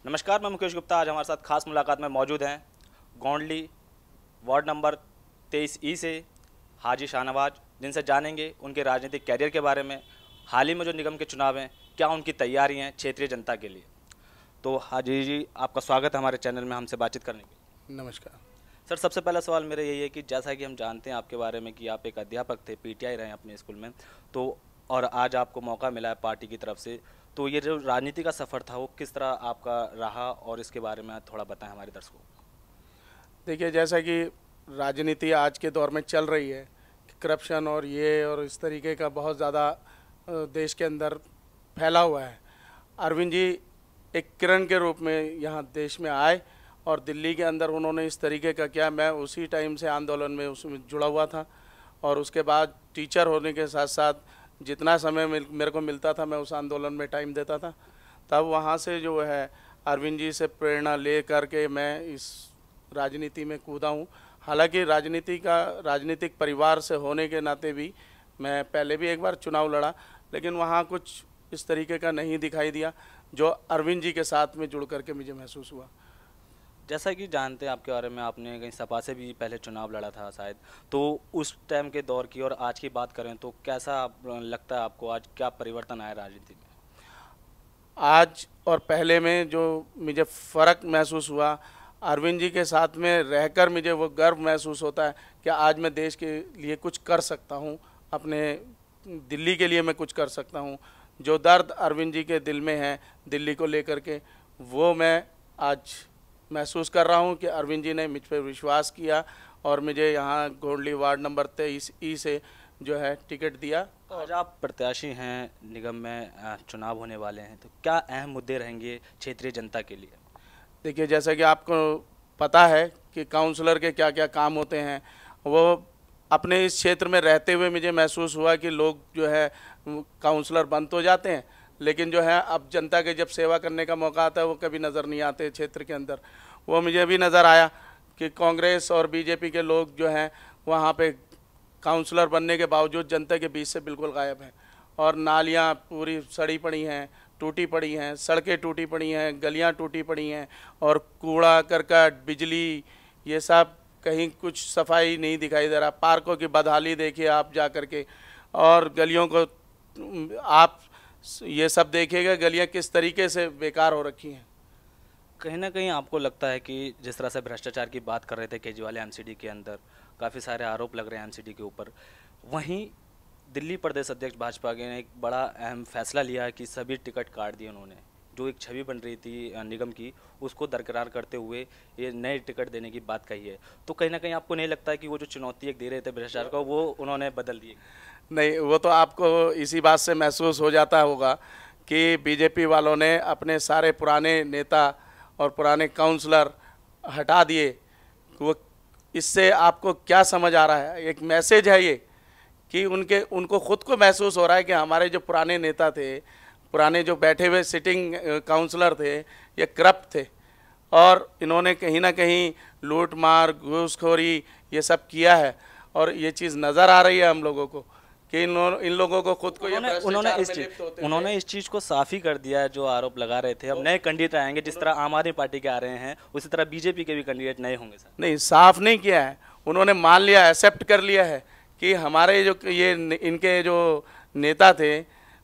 नमस्कार, मैं मुकेश गुप्ता। आज हमारे साथ खास मुलाकात में मौजूद हैं गोंडली वार्ड नंबर 23 से हाजी शाहनवाज, जिनसे जानेंगे उनके राजनीतिक कैरियर के बारे में। हाल ही में जो निगम के चुनाव हैं, क्या उनकी तैयारी हैं क्षेत्रीय जनता के लिए। तो हाजी जी, आपका स्वागत है हमारे चैनल में हमसे बातचीत करने के लिए। नमस्कार सर, सबसे पहला सवाल मेरा यही है कि जैसा कि हम जानते हैं आपके बारे में कि आप एक अध्यापक थे, पीटीआई रहे हैं अपने स्कूल में, तो और आज आपको मौका मिला है पार्टी की तरफ से, तो ये जो राजनीति का सफ़र था वो किस तरह आपका रहा और इसके बारे में थोड़ा बताएं हमारे दर्शकों को। देखिए, जैसा कि राजनीति आज के दौर में चल रही है, करप्शन और इस तरीके का बहुत ज़्यादा देश के अंदर फैला हुआ है। अरविंद जी एक किरण के रूप में यहाँ देश में आए और दिल्ली के अंदर उन्होंने इस तरीके का किया। मैं उसी टाइम से आंदोलन में उसमें जुड़ा हुआ था और उसके बाद टीचर होने के साथ साथ जितना समय मेरे को मिलता था मैं उस आंदोलन में टाइम देता था। तब वहाँ से जो है अरविंद जी से प्रेरणा ले करके मैं इस राजनीति में कूदा हूँ। हालांकि राजनीतिक परिवार से होने के नाते भी मैं पहले भी एक बार चुनाव लड़ा, लेकिन वहाँ कुछ इस तरीके का नहीं दिखाई दिया जो अरविंद जी के साथ में जुड़ करके मुझे महसूस हुआ। जैसा कि जानते हैं आपके बारे में, आपने कहीं सपा से भी पहले चुनाव लड़ा था शायद, तो उस टाइम के दौर की और आज की बात करें तो कैसा लगता है आपको, आज क्या परिवर्तन आया राजनीति में? आज और पहले में जो मुझे फ़र्क महसूस हुआ, अरविंद जी के साथ में रहकर मुझे वो गर्व महसूस होता है कि आज मैं देश के लिए कुछ कर सकता हूँ, अपने दिल्ली के लिए मैं कुछ कर सकता हूँ। जो दर्द अरविंद जी के दिल में है दिल्ली को लेकर के, वो मैं आज महसूस कर रहा हूँ कि अरविंद जी ने मुझ पर विश्वास किया और मुझे यहाँ गोंडली वार्ड नंबर 23 से जो है टिकट दिया। आज आप प्रत्याशी हैं, निगम में चुनाव होने वाले हैं, तो क्या अहम मुद्दे रहेंगे क्षेत्रीय जनता के लिए? देखिए, जैसा कि आपको पता है कि काउंसलर के क्या क्या काम होते हैं, वो अपने इस क्षेत्र में रहते हुए मुझे महसूस हुआ कि लोग जो है काउंसलर बन तो जाते हैं, लेकिन जो है अब जनता के जब सेवा करने का मौका आता है वो कभी नज़र नहीं आते क्षेत्र के अंदर। वो मुझे भी नज़र आया कि कांग्रेस और बीजेपी के लोग जो हैं वहाँ पे काउंसलर बनने के बावजूद जनता के बीच से बिल्कुल गायब हैं और नालियाँ पूरी सड़ी पड़ी हैं, टूटी पड़ी हैं, सड़कें टूटी पड़ी हैं, गलियाँ टूटी पड़ी हैं और कूड़ा करकट, बिजली, ये सब कहीं कुछ सफाई नहीं दिखाई दे रहा। पार्कों की बदहाली देखिए आप जा कर के, और गलियों को आप ये सब देखिएगा गलियाँ किस तरीके से बेकार हो रखी हैं। कहीं ना कहीं आपको लगता है कि जिस तरह से भ्रष्टाचार की बात कर रहे थे केजरीवाल एमसीडी के अंदर, काफ़ी सारे आरोप लग रहे हैं एमसीडी के ऊपर, वहीं दिल्ली प्रदेश अध्यक्ष भाजपा के ने एक बड़ा अहम फैसला लिया है कि सभी टिकट काट दिए उन्होंने। जो एक छवि बन रही थी निगम की, उसको दरकिरार करते हुए ये नए टिकट देने की बात कही है। तो कहीं ना कहीं आपको नहीं लगता है कि वो जो चुनौती एक दे रहे थे भ्रष्टाचार को, वो उन्होंने बदल दिए? नहीं, वो तो आपको इसी बात से महसूस हो जाता होगा कि बीजेपी वालों ने अपने सारे पुराने नेता और पुराने काउंसलर हटा दिए। वो इससे आपको क्या समझ आ रहा है? एक मैसेज है ये कि उनको खुद को महसूस हो रहा है कि हमारे जो पुराने नेता थे, पुराने जो बैठे हुए सिटिंग काउंसलर थे, ये करप्ट थे और इन्होंने कहीं ना कहीं लूट मार, घूसखोरी ये सब किया है और ये चीज़ नज़र आ रही है हम लोगों को कि इन लोगों को खुद को उन्होंने इस चीज़ को साफ ही कर दिया है जो आरोप लगा रहे थे। अब नए कैंडिडेट आएंगे, जिस तरह आम आदमी पार्टी के आ रहे हैं उसी तरह बीजेपी के भी कैंडिडेट नए होंगे सर। नहीं, साफ नहीं किया है, उन्होंने मान लिया, एक्सेप्ट कर लिया है कि हमारे जो ये इनके जो नेता थे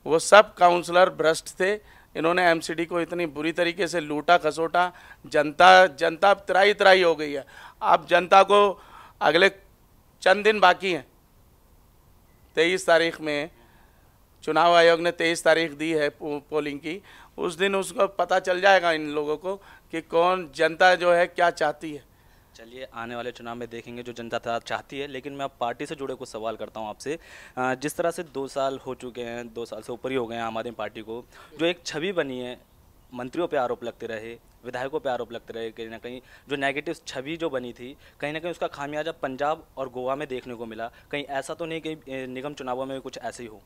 वो सब काउंसलर भ्रष्ट थे। इन्होंने एमसीडी को इतनी बुरी तरीके से लूटा खसोटा, जनता त्राही त्राही हो गई है। अब जनता को अगले चंद दिन बाकी हैं, 23 तारीख में चुनाव आयोग ने 23 तारीख दी है पोलिंग की, उस दिन उसको पता चल जाएगा इन लोगों को कि कौन जनता जो है क्या चाहती है। चलिए, आने वाले चुनाव में देखेंगे जो जनता चाहती है, लेकिन मैं अब पार्टी से जुड़े कुछ सवाल करता हूं आपसे। जिस तरह से 2 साल हो चुके हैं, 2 साल से ऊपर ही हो गए हैं आम आदमी पार्टी को, जो एक छवि बनी है, मंत्रियों पे आरोप लगते रहे, विधायकों पे आरोप लगते रहे, कहीं ना कहीं जो नेगेटिव छवि जो बनी थी, कहीं ना कहीं उसका खामियाजा पंजाब और गोवा में देखने को मिला। कहीं ऐसा तो नहीं कि निगम चुनावों में कुछ ऐसे ही हो?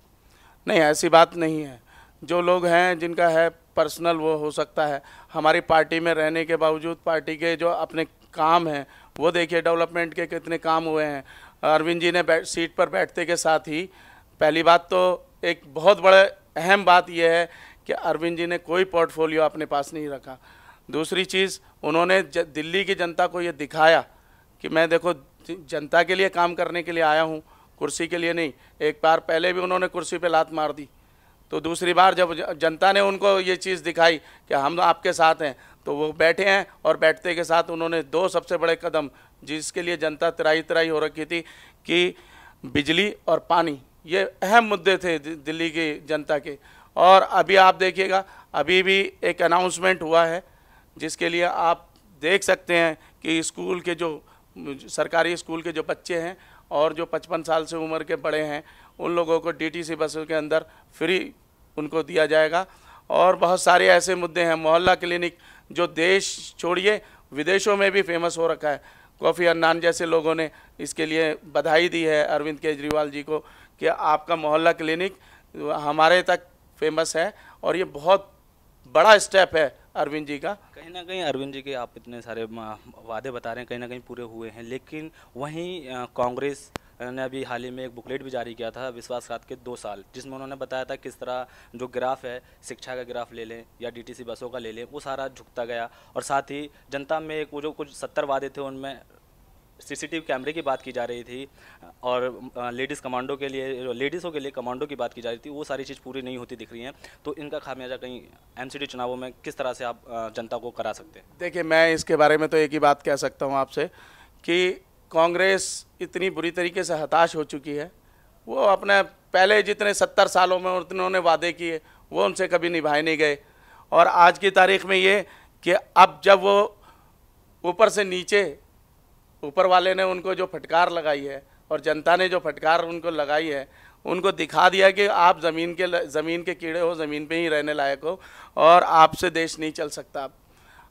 नहीं, ऐसी बात नहीं है। जो लोग हैं जिनका है पर्सनल वो हो सकता है, हमारी पार्टी में रहने के बावजूद पार्टी के जो अपने काम हैं वो देखिए, डेवलपमेंट के कितने काम हुए हैं। अरविंद जी ने सीट पर बैठते के साथ ही पहली बात तो एक बहुत बड़ा अहम बात यह है कि अरविंद जी ने कोई पोर्टफोलियो अपने पास नहीं रखा। दूसरी चीज़, उन्होंने दिल्ली की जनता को ये दिखाया कि मैं देखो जनता के लिए काम करने के लिए आया हूँ, कुर्सी के लिए नहीं। एक बार पहले भी उन्होंने कुर्सी पे लात मार दी, तो दूसरी बार जब जनता ने उनको ये चीज़ दिखाई कि हम आपके साथ हैं, तो वो बैठे हैं। और बैठते के साथ उन्होंने दो सबसे बड़े कदम, जिसके लिए जनता तराई तराई हो रखी थी, कि बिजली और पानी, ये अहम मुद्दे थे दिल्ली की जनता के। और अभी आप देखिएगा, अभी भी एक अनाउंसमेंट हुआ है जिसके लिए आप देख सकते हैं कि स्कूल के जो सरकारी स्कूल के जो बच्चे हैं और जो 55 साल से उम्र के बड़े हैं, उन लोगों को डीटीसी बसों के अंदर फ्री उनको दिया जाएगा। और बहुत सारे ऐसे मुद्दे हैं, मोहल्ला क्लिनिक, जो देश छोड़िए विदेशों में भी फेमस हो रखा है। कोफी अन्नान जैसे लोगों ने इसके लिए बधाई दी है अरविंद केजरीवाल जी को कि आपका मोहल्ला क्लिनिक हमारे तक फेमस है, और ये बहुत बड़ा स्टेप है अरविंद जी का। कहीं ना कहीं अरविंद जी के आप इतने सारे वादे बता रहे हैं, कहीं ना कहीं पूरे हुए हैं, लेकिन वहीं कांग्रेस ने अभी हाल ही में एक बुकलेट भी जारी किया था, विश्वासघात के 2 साल, जिसमें उन्होंने बताया था किस तरह जो ग्राफ है, शिक्षा का ग्राफ ले लें या डीटीसी बसों का ले लें, वो सारा झुकता गया। और साथ ही जनता में एक वो जो कुछ 70 वादे थे, उनमें सीसीटीवी कैमरे की बात की जा रही थी, और लेडीज़ कमांडो के लिए, लेडीज़ों के लिए कमांडो की बात की जा रही थी, वो सारी चीज़ पूरी नहीं होती दिख रही हैं। तो इनका खामियाजा कहीं एमसीडी चुनावों में किस तरह से आप जनता को करा सकते हैं? देखिए, मैं इसके बारे में तो एक ही बात कह सकता हूँ आपसे कि कांग्रेस इतनी बुरी तरीके से हताश हो चुकी है। वो अपने पहले जितने 70 सालों में उन्होंने वादे किए, वो उनसे कभी निभाए नहीं गए। और आज की तारीख में ये कि अब जब वो ऊपर से नीचे, ऊपर वाले ने उनको जो फटकार लगाई है और जनता ने जो फटकार उनको लगाई है, उनको दिखा दिया कि आप ज़मीन के कीड़े हो, ज़मीन पे ही रहने लायक हो, और आपसे देश नहीं चल सकता।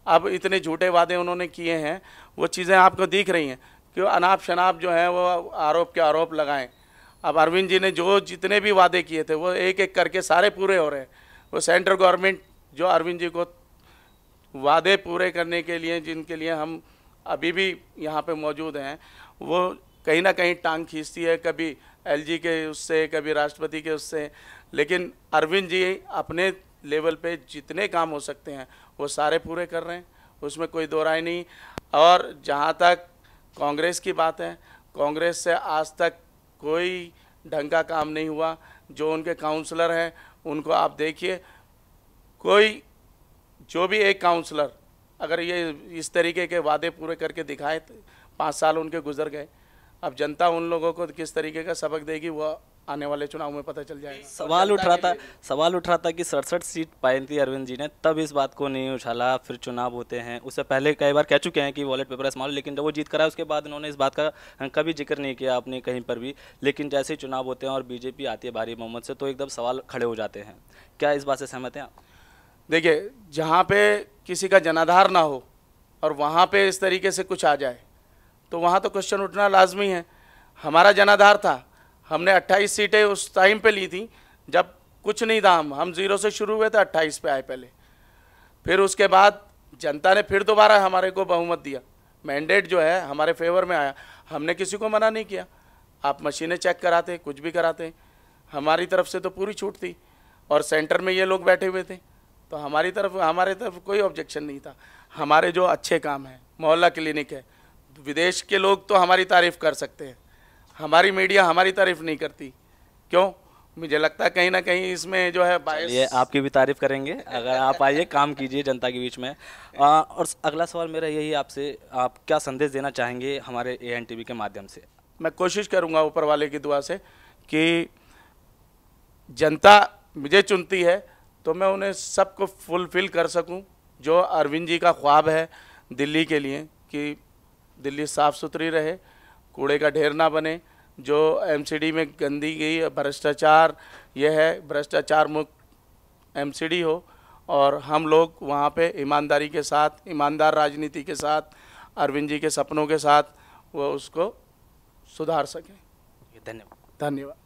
अब इतने झूठे वादे उन्होंने किए हैं, वो चीज़ें आपको दिख रही हैं कि अनाप शनाप जो है वो आरोप के आरोप लगाएं। अब अरविंद जी ने जो जितने भी वादे किए थे, वो एक एक करके सारे पूरे हो रहे हैं। वो सेंट्रल गवर्नमेंट जो अरविंद जी को वादे पूरे करने के लिए, जिनके लिए हम अभी भी यहाँ पे मौजूद हैं, वो कहीं ना कहीं टांग खींचती है, कभी एलजी के उससे, कभी राष्ट्रपति के उससे। लेकिन अरविंद जी अपने लेवल पे जितने काम हो सकते हैं वो सारे पूरे कर रहे हैं, उसमें कोई दो राय नहीं। और जहाँ तक कांग्रेस की बात है, कांग्रेस से आज तक कोई ढंग का काम नहीं हुआ। जो उनके काउंसलर हैं उनको आप देखिए, कोई जो भी एक काउंसलर अगर ये इस तरीके के वादे पूरे करके दिखाए, 5 साल उनके गुजर गए। अब जनता उन लोगों को किस तरीके का सबक देगी, वो आने वाले चुनाव में पता चल जाएगा। सवाल उठ रहा था कि 67 सीट पाई थी अरविंद जी ने, तब इस बात को नहीं उछाला। फिर चुनाव होते हैं, उससे पहले कई बार कह चुके हैं कि वॉलेट पेपर इस्तेमाल, लेकिन जब वो जीत कर आए उसके बाद इन्होंने इस बात का कभी जिक्र नहीं किया आपने कहीं पर भी। लेकिन जैसे ही चुनाव होते हैं और बीजेपी आती है भारी बहुमत से, तो एकदम सवाल खड़े हो जाते हैं। क्या इस बात से सहमत हैं आप? देखिए, जहाँ पे किसी का जनाधार ना हो और वहाँ पे इस तरीके से कुछ आ जाए, तो वहाँ तो क्वेश्चन उठना लाजमी है। हमारा जनाधार था, हमने 28 सीटें उस टाइम पे ली थी जब कुछ नहीं था। हम 0 से शुरू हुए थे, 28 पे आए पहले। फिर उसके बाद जनता ने फिर दोबारा हमारे को बहुमत दिया, मैंडेट जो है हमारे फेवर में आया। हमने किसी को मना नहीं किया, आप मशीनें चेक कराते, कुछ भी कराते, हमारी तरफ से तो पूरी छूट थी। और सेंटर में ये लोग बैठे हुए थे, तो हमारे तरफ कोई ऑब्जेक्शन नहीं था। हमारे जो अच्छे काम हैं, मोहल्ला क्लिनिक है, विदेश के लोग तो हमारी तारीफ़ कर सकते हैं, हमारी मीडिया हमारी तारीफ़ नहीं करती। क्यों? मुझे लगता है कहीं ना कहीं इसमें जो है बायस। ये आपकी भी तारीफ़ करेंगे, अगर आप आइए काम कीजिए जनता के बीच में। और अगला सवाल मेरा यही आपसे, आप क्या संदेश देना चाहेंगे हमारे ANTV के माध्यम से? मैं कोशिश करूंगा ऊपर वाले की दुआ से कि जनता मुझे चुनती है तो मैं उन्हें सबको फुलफ़िल कर सकूं। जो अरविंद जी का ख्वाब है दिल्ली के लिए कि दिल्ली साफ़ सुथरी रहे, कूड़े का ढेर ना बने, जो MCD में गंदगी, भ्रष्टाचार, यह है भ्रष्टाचार मुक्त MCD हो, और हम लोग वहाँ पे ईमानदारी के साथ, ईमानदार राजनीति के साथ, अरविंद जी के सपनों के साथ वो उसको सुधार सकें। धन्यवाद। धन्यवाद।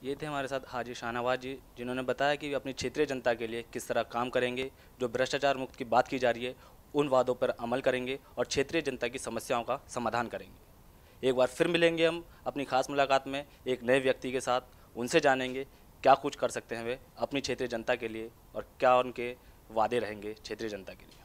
ये थे हमारे साथ हाजी शाहनवाज जी, जिन्होंने बताया कि वे अपनी क्षेत्रीय जनता के लिए किस तरह काम करेंगे, जो भ्रष्टाचार मुक्त की बात की जा रही है उन वादों पर अमल करेंगे और क्षेत्रीय जनता की समस्याओं का समाधान करेंगे। एक बार फिर मिलेंगे हम अपनी खास मुलाकात में एक नए व्यक्ति के साथ, उनसे जानेंगे क्या कुछ कर सकते हैं वे अपनी क्षेत्रीय जनता के लिए और क्या उनके वादे रहेंगे क्षेत्रीय जनता के लिए।